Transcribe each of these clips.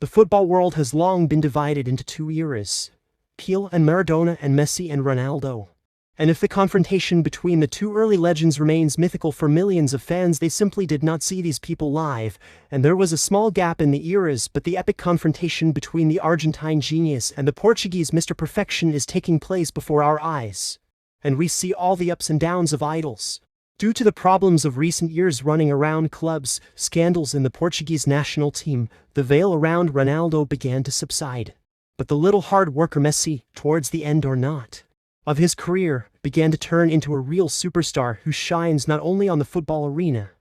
The football world has long been divided into two eras: Pelé and Maradona and Messi and Ronaldo. And if the confrontation between the two early legends remains mythical for millions of fans, they simply did not see these people live, and there was a small gap in the eras, but the epic confrontation between the Argentine genius and the Portuguese Mr. Perfection is taking place before our eyes. And we see all the ups and downs of idols. Due to the problems of recent years running around clubs, scandals in the Portuguese national team, the veil around Ronaldo began to subside. But the little hard worker Messi, towards the end or not of his career, began to turn into a real superstar who shines not only on the football arena.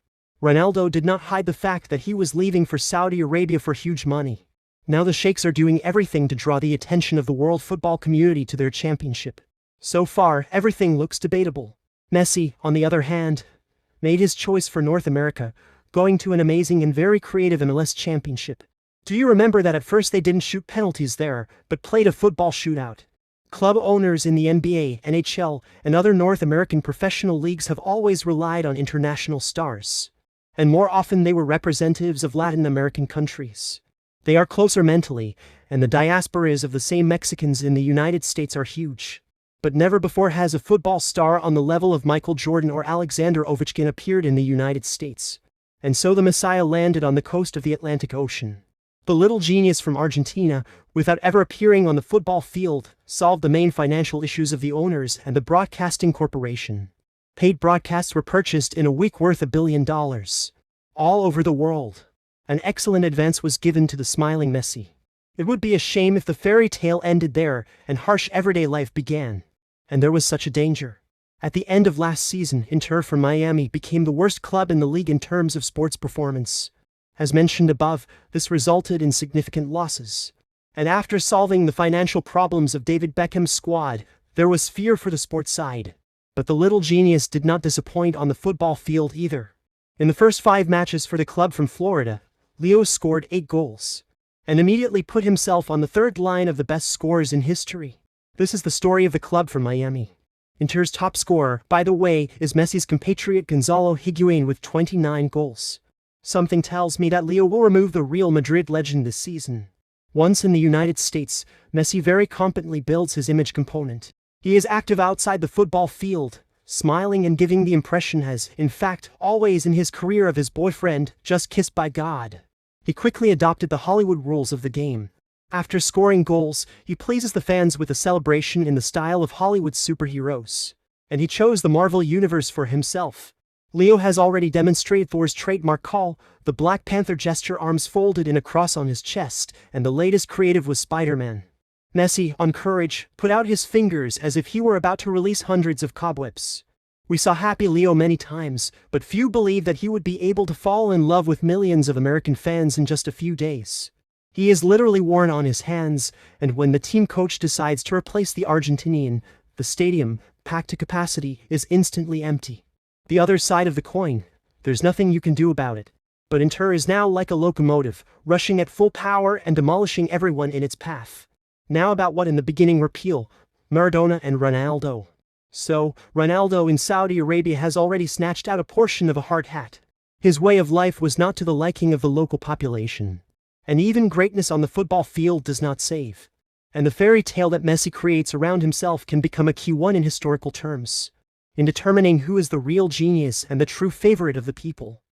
Ronaldo did not hide the fact that he was leaving for Saudi Arabia for huge money. Now the Sheikhs are doing everything to draw the attention of the world football community to their championship. So far, everything looks debatable. Messi, on the other hand, made his choice for North America, going to an amazing and very creative MLS championship. Do you remember that at first they didn't shoot penalties there, but played a football shootout? Club owners in the NBA, NHL, and other North American professional leagues have always relied on international stars. And more often they were representatives of Latin American countries. They are closer mentally, and the diasporas of the same Mexicans in the United States are huge. But never before has a football star on the level of Michael Jordan or Alexander Ovechkin appeared in the United States. And so the Messiah landed on the coast of the Atlantic Ocean. The little genius from Argentina, without ever appearing on the football field, solved the main financial issues of the owners and the broadcasting corporation. Paid broadcasts were purchased in a week worth $1 billion. All over the world. An excellent advance was given to the smiling Messi. It would be a shame if the fairy tale ended there and harsh everyday life began. And there was such a danger. At the end of last season, Inter from Miami became the worst club in the league in terms of sports performance. As mentioned above, this resulted in significant losses. And after solving the financial problems of David Beckham's squad, there was fear for the sports side. But the little genius did not disappoint on the football field either. In the first 5 matches for the club from Florida, Leo scored 8 goals. And immediately put himself on the third line of the best scorers in history. This is the story of the club from Miami. Inter's top scorer, by the way, is Messi's compatriot Gonzalo Higuain with 29 goals. Something tells me that Leo will remove the Real Madrid legend this season. Once in the United States, Messi very competently builds his image component. He is active outside the football field, smiling and giving the impression as, in fact, always in his career of his boyfriend, just kissed by God. He quickly adopted the Hollywood rules of the game. After scoring goals, he pleases the fans with a celebration in the style of Hollywood's superheroes. And he chose the Marvel Universe for himself. Leo has already demonstrated Thor's trademark call, the Black Panther gesture, arms folded in a cross on his chest, and the latest creative was Spider-Man. Messi, on courage, put out his fingers as if he were about to release hundreds of cobwebs. We saw Happy Leo many times, but few believed that he would be able to fall in love with millions of American fans in just a few days. He is literally worn on his hands, and when the team coach decides to replace the Argentinian, the stadium, packed to capacity, is instantly empty. The other side of the coin, there's nothing you can do about it. But Inter is now like a locomotive, rushing at full power and demolishing everyone in its path. Now about what in the beginning were Pelé, Maradona and Ronaldo. So, Ronaldo in Saudi Arabia has already snatched out a portion of a hard hat. His way of life was not to the liking of the local population. And even greatness on the football field does not save. And the fairy tale that Messi creates around himself can become a key one in historical terms, in determining who is the real genius and the true favorite of the people.